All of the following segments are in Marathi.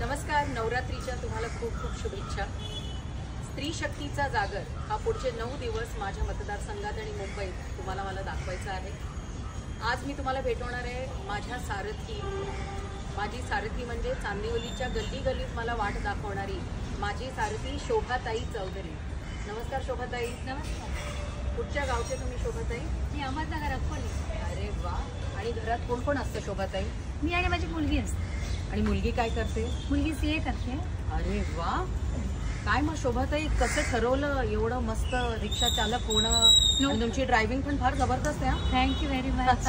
नमस्कार. नवरात्रीच्या तुम्हाला खूप खूप शुभेच्छा. स्त्री शक्तीचा जागर हा पुढचे 9 दिवस माझ्या मतदारसंघात आणि मुंबईत तुम्हाला मला दाखवायचा आहे. आज मी तुम्हाला भेटवणार आहे माझी सारथी म्हणजे चांदिवलीच्या गल्ली गल्लीत मला वाट दाखवणारी माझी सारथी शोभाताई चौधरी. नमस्कार शोभाताई. नमस्कार. कुठच्या गावचे तुम्ही शोभाताई? मी अहमदनगर अकोले. अरे वा. आणि घरात कोण कोण असतं शोभाताई? मी आणि माझी मुलगी असते. आणि मुलगी काय करते? मुलगी सीए करते. अरे वा. काय मग शोभाताई कसं ठरवलं एवढं मस्त रिक्षा चालक होणं? आणि तुमची ड्रायव्हिंग पण फार जबरदस्त आहे. Thank you very much.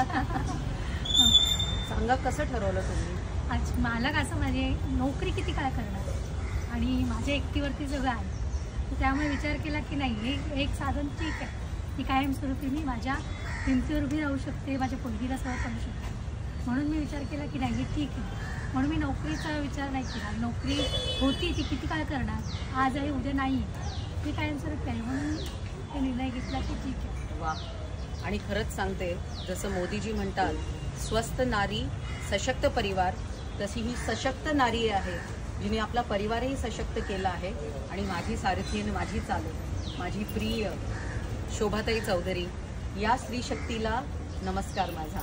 सांगा कसं ठरवलं तुम्ही? आज मला कसं म्हणजे नोकरी किती काळ करणार आणि माझ्या एकटीवरती सगळं आहे, तर त्यामुळे विचार केला की नाही हे एक साधन ठीक आहे की कायमस्वरूपी मी माझ्या हिमतीवर उभी राहू शकते, माझ्या पोलगीला सवय करू शकते. म्हणून मी विचार केला की नाही हे ठीक आहे. म्हणून मी नोकरीचा विचार नाही केला. नोकरी होती ती किती काळ करणार, आज आहे उद्या नाही आहे, ती कायमस्वरूपी आहे. म्हणून ते निर्णय घेतला की ठीक आहे. वा. आणि खरंच सांगते, जसं मोदीजी म्हणतात स्वस्थ नारी सशक्त परिवार, तशी ही सशक्त नारी आहे जिने आपला परिवारही सशक्त केला आहे. आणि माझी सारथी आणि माझी चालक माझी प्रिय शोभाताई चौधरी या स्त्री शक्तीला नमस्कार माझा.